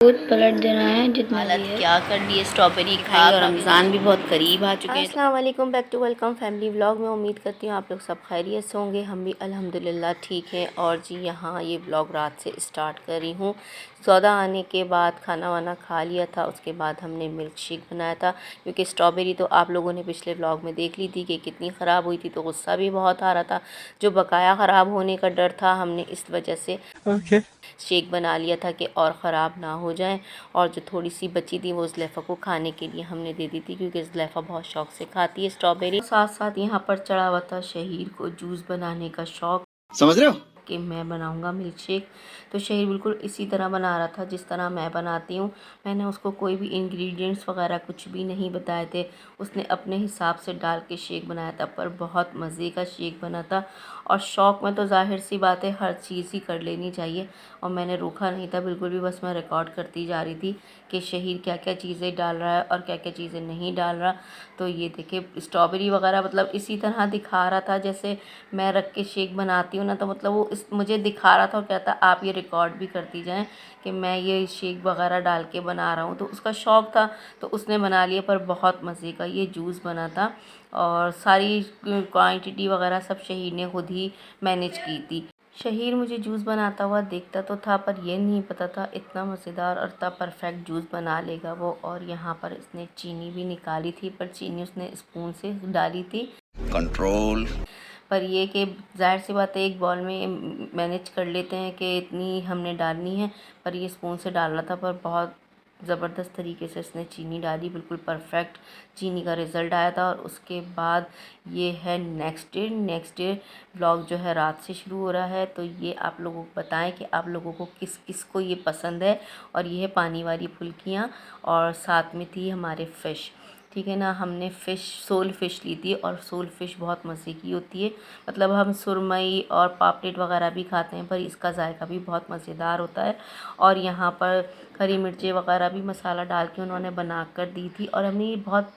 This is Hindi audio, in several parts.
दूध पलट देना है जितना भी हालत है। क्या कर ली है स्ट्रॉबेरी खा और रमज़ान भी बहुत करीब आ चुके हैं। अस्सलाम वालेकुम, back to welcome family vlog में। उम्मीद करती हूँ आप लोग सब खैरियत से होंगे। हम भी अल्हम्दुलिल्लाह ठीक हैं। और जी यहाँ ये व्लॉग रात से स्टार्ट कर रही हूँ। सौदा आने के बाद खाना वाना खा लिया था, उसके बाद हमने मिल्क शेक बनाया था। क्योंकि स्ट्रॉबेरी तो आप लोगों ने पिछले व्लॉग में देख ली थी कि कितनी ख़राब हुई थी, तो गुस्सा भी बहुत आ रहा था। जो बकाया ख़राब होने का डर था, हमने इस वजह से शेक बना लिया था कि और ख़राब ना हो जाए। और जो थोड़ी सी बची थी वो ज़ुलेफ़ा को खाने के लिए हमने दे दी थी, क्योंकि ज़ुलेफ़ा बहुत शौक़ से खाती है स्ट्रॉबेरी। साथ साथ यहाँ पर चढ़ा हुआ था शहीर को जूस बनाने का शौक़, समझ रहे हो कि मैं बनाऊंगा मिल्क शेक। तो शहीर बिल्कुल इसी तरह बना रहा था जिस तरह मैं बनाती हूँ। मैंने उसको कोई भी इंग्रेडिएंट्स वगैरह कुछ भी नहीं बताए थे, उसने अपने हिसाब से डाल के शेक बनाया था, पर बहुत मज़े का शेक बना था। और शौक़ में तो ज़ाहिर सी बात है हर चीज़ ही कर लेनी चाहिए, और मैंने रोका नहीं था बिल्कुल भी, बस मैं रिकॉर्ड करती जा रही थी कि शहीर क्या क्या चीज़ें डाल रहा है और क्या क्या चीज़ें नहीं डाल रहा। तो ये देखिए स्ट्रॉबेरी वगैरह मतलब इसी तरह दिखा रहा था जैसे मैं रख के शेक बनाती हूँ ना, तो मतलब वो मुझे दिखा रहा था और कहता आप ये रिकॉर्ड भी करती जाएं कि मैं ये शेक वगैरह डाल के बना रहा हूँ। तो उसका शौक़ था तो उसने बना लिया, पर बहुत मज़े का ये जूस बना था। और सारी क्वांटिटी वगैरह सब शहीर ने खुद ही मैनेज की थी। शहीर मुझे जूस बनाता हुआ देखता तो था, पर यह नहीं पता था इतना मज़ेदार और इतना परफेक्ट जूस बना लेगा वो। और यहाँ पर इसने चीनी भी निकाली थी, पर चीनी उसने स्पून से डाली थी। कंट्रोल। पर ये कि ज़ाहिर सी बात है एक बॉल में मैनेज कर लेते हैं कि इतनी हमने डालनी है, पर ये स्पून से डालना था। पर बहुत ज़बरदस्त तरीके से इसने चीनी डाली, बिल्कुल परफेक्ट चीनी का रिज़ल्ट आया था। और उसके बाद ये है नेक्स्ट डे व्लॉग जो है रात से शुरू हो रहा है। तो ये आप लोगों को बताएं कि आप लोगों को किस किस को ये पसंद है। और ये है पानी वाली फुल्कियाँ, और साथ में थी हमारे फ़िश, ठीक है ना। हमने सोल फ़िश ली थी, और सोल फ़िश बहुत मज़े की होती है। मतलब हम सुरमई और पापलेट वगैरह भी खाते हैं, पर इसका जायका भी बहुत मज़ेदार होता है। और यहाँ पर हरी मिर्ची वगैरह भी मसाला डाल के उन्होंने बना कर दी थी। और हमने ये बहुत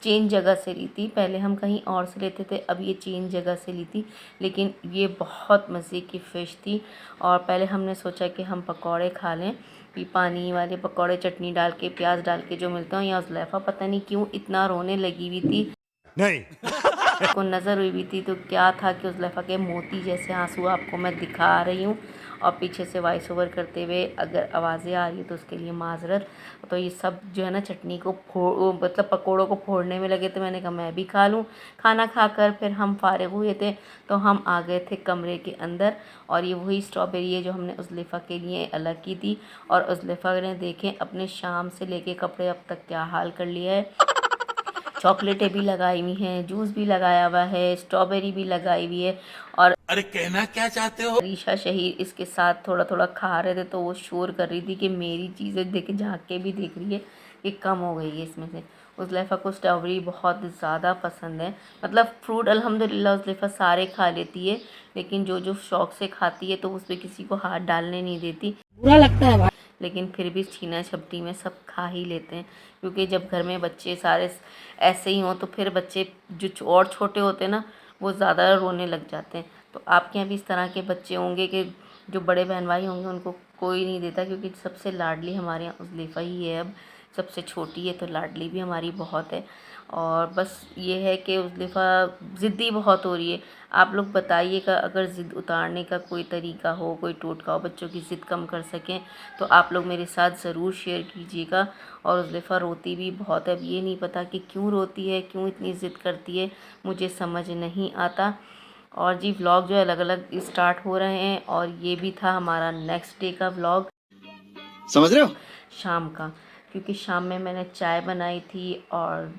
चेंज जगह से ली थी, पहले हम कहीं और से लेते थे, अब ये चेंज जगह से ली थी। लेकिन ये बहुत मज़े की फ़िश थी। और पहले हमने सोचा कि हम पकौड़े खा लें, भी पानी वाले पकौड़े चटनी डाल के प्याज डाल के जो मिलते हैं। यहाँ ज़ुलेफ़ा पता नहीं क्यों इतना रोने लगी हुई थी, नहीं को नज़र हुई भी थी। तो क्या था कि ज़ुलेफ़ा के मोती जैसे आंसू आपको मैं दिखा रही हूँ, और पीछे से वॉइस ओवर करते हुए अगर आवाज़ें आ रही है तो उसके लिए माज़रत। तो ये सब जो है ना चटनी को मतलब पकोड़ों को फोड़ने में लगे, तो मैंने कहा मैं भी खा लूँ। खाना खाकर फिर हम फारिग हुए थे, तो हम आ गए थे कमरे के अंदर। और ये वही स्ट्रॉबेरी है जो हमने ज़ुलेफ़ा के लिए अलग की थी। और ज़ुलेफ़ा ने देखें अपने शाम से लेके कपड़े अब तक क्या हाल कर लिया है। चॉकलेटें भी लगाई हुई हैं, जूस भी लगाया हुआ है, स्ट्रॉबेरी भी लगाई हुई है। और अरे कहना क्या चाहते हो। रीशा शहीर इसके साथ थोड़ा थोड़ा खा रहे थे, तो वो शोर कर रही थी कि मेरी चीज़ें देख झाँक के भी देख रही है कि कम हो गई है इसमें से। ज़ुलेफ़ा को स्ट्रॉबेरी बहुत ज़्यादा पसंद है। मतलब फ्रूट अल्हम्दुलिल्लाह ज़ुलेफ़ा सारे खा लेती है, लेकिन जो जो शौक़ से खाती है तो उस पर किसी को हाथ डालने नहीं देती, बुरा लगता है। लेकिन फिर भी छीना झपटी में सब खा ही लेते हैं, क्योंकि जब घर में बच्चे सारे ऐसे ही हों तो फिर बच्चे जो और छोटे होते हैं ना, वो ज़्यादा रोने लग जाते हैं। तो आपके यहाँ भी इस तरह के बच्चे होंगे कि जो बड़े बहन भाई होंगे उनको कोई नहीं देता, क्योंकि सबसे लाडली हमारे यहाँ ज़ुलेफ़ा ही है। अब सबसे छोटी है तो लाडली भी हमारी बहुत है। और बस ये है कि ज़ुलेफ़ा ज़िद्दी बहुत हो रही है। आप लोग बताइएगा अगर ज़िद उतारने का कोई तरीका हो, कोई टोटका हो, बच्चों की ज़िद कम कर सकें, तो आप लोग मेरे साथ ज़रूर शेयर कीजिएगा। और ज़ुलेफ़ा रोती भी बहुत है, अब ये नहीं पता कि क्यों रोती है, क्यों इतनी ज़िद करती है, मुझे समझ नहीं आता। और जी व्लॉग जो है अलग अलग स्टार्ट हो रहे हैं, और ये भी था हमारा नेक्स्ट डे का व्लॉग, समझ रहे हो शाम का। क्योंकि शाम में मैंने चाय बनाई थी, और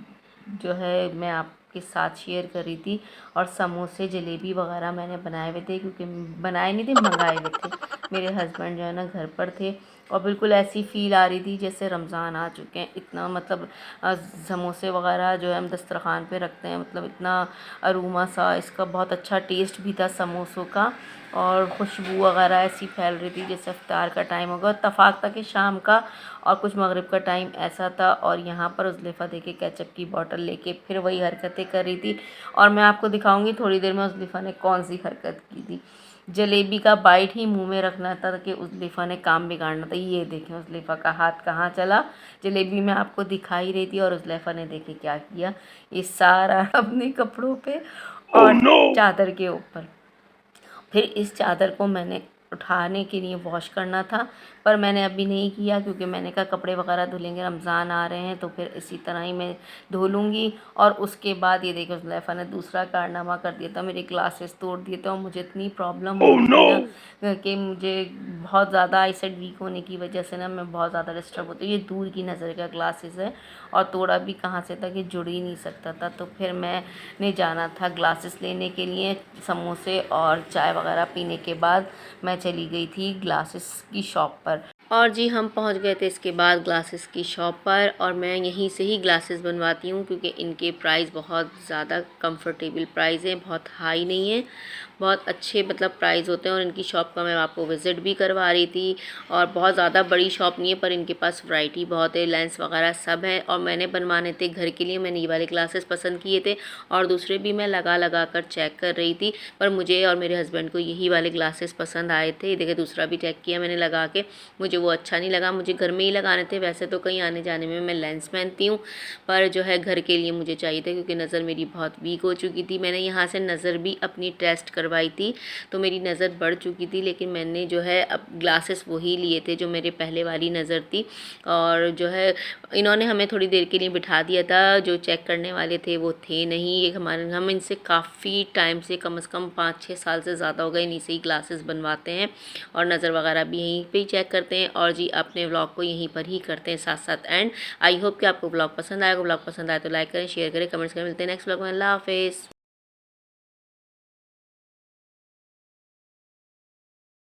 जो है मैं आपके साथ शेयर कर रही थी। और समोसे जलेबी वगैरह मैंने बनाए हुए थे, क्योंकि बनाए नहीं थे, मंगाए हुए थे। मेरे हस्बैंड जो है ना घर पर थे, और बिल्कुल ऐसी फ़ील आ रही थी जैसे रमज़ान आ चुके हैं। इतना मतलब समोसे वगैरह जो है हम दस्तरखान पे रखते हैं, मतलब इतना अरोमा सा, इसका बहुत अच्छा टेस्ट भी था समोसों का। और खुशबू वगैरह ऐसी फैल रही थी जैसे इफ्तार का टाइम होगा। इत्तफाक था कि शाम का और कुछ मगरिब का टाइम ऐसा था। और यहाँ पर ज़ुलेफ़ा देखे केचप की बोतल लेके फिर वही हरकतें कर रही थी। और मैं आपको दिखाऊंगी थोड़ी देर में ज़ुलेफ़ा ने कौन सी हरकत की थी। जलेबी का बाइट ही मुंह में रखना था कि उज़लेफ़ा ने काम बिगाड़ना था। ये देखें उज़लेफ़ा का हाथ कहाँ चला, जलेबी मैं आपको दिखा ही रही थी और उज़लेफ़ा ने देखे क्या किया, ये सारा अपने कपड़ों पे और चादर के ऊपर। फिर इस चादर को मैंने उठाने के लिए वॉश करना था, पर मैंने अभी नहीं किया क्योंकि मैंने कहा कपड़े वगैरह धुलेंगे, रमज़ान आ रहे हैं तो फिर इसी तरह ही मैं धो लूँगी। और उसके बाद ये देखो ज़ुलेफ़ा ने दूसरा कारनामा कर दिया था, मेरे ग्लासेस तोड़ दिए थे और मुझे इतनी प्रॉब्लम हो रही थी ना कि मुझे बहुत ज़्यादा आईसाइट वीक होने की वजह से ना मैं बहुत ज़्यादा डिस्टर्ब होती हूँ। ये दूर की नज़र का ग्लासेस है और तोड़ा भी कहाँ से था कि जुड़ ही नहीं सकता था। तो फिर मैंने जाना था ग्लासेस लेने के लिए, समोसे और चाय वगैरह पीने के बाद मैं चली गई थी ग्लासेस की शॉप पर। और जी हम पहुंच गए थे इसके बाद ग्लासेस की शॉप पर, और मैं यहीं से ही ग्लासेस बनवाती हूँ क्योंकि इनके प्राइस बहुत ज़्यादा कंफर्टेबल प्राइस हैं, बहुत हाई नहीं है, बहुत अच्छे मतलब प्राइस होते हैं। और इनकी शॉप का मैं आपको विज़िट भी करवा रही थी, और बहुत ज़्यादा बड़ी शॉप नहीं है पर इनके पास वैरायटी बहुत है, लेंस वगैरह सब है। और मैंने बनवाने थे घर के लिए, मैंने ये वाले ग्लासेस पसंद किए थे और दूसरे भी मैं लगा कर चेक कर रही थी, पर मुझे और मेरे हस्बैंड को यही वाले ग्लासेस पसंद आए थे। देखिए दूसरा भी चेक किया मैंने लगा के, मुझे वो अच्छा नहीं लगा, मुझे घर में ही लगाने थे। वैसे तो कहीं आने जाने में मैं लेंस पहनती हूँ, पर जो है घर के लिए मुझे चाहिए था क्योंकि नज़र मेरी बहुत वीक हो चुकी थी। मैंने यहाँ से नज़र भी अपनी टेस्ट करवाई थी तो मेरी नज़र बढ़ चुकी थी, लेकिन मैंने जो है अब ग्लासेस वही लिए थे जो मेरे पहले वाली नज़र थी। और जो है इन्होंने हमें थोड़ी देर के लिए बिठा दिया था, जो चेक करने वाले थे वो थे नहीं। एक हम इनसे काफ़ी टाइम से कम 5-6 साल से ज़्यादा हो गए इन्हीं से ही ग्लासेस बनवाते हैं और नज़र वगैरह भी यहीं पे ही चेक करते हैं। और जी अपने व्लॉग को यहीं पर ही करते हैं साथ साथ एंड। आई होप कि आपको व्लॉग पसंद आएगा। व्लॉग पसंद आए तो लाइक करें, शेयर करें, कमेंट्स करें। मिलते हैं नेक्स्ट व्लॉग में। अल्लाह हाफिज़।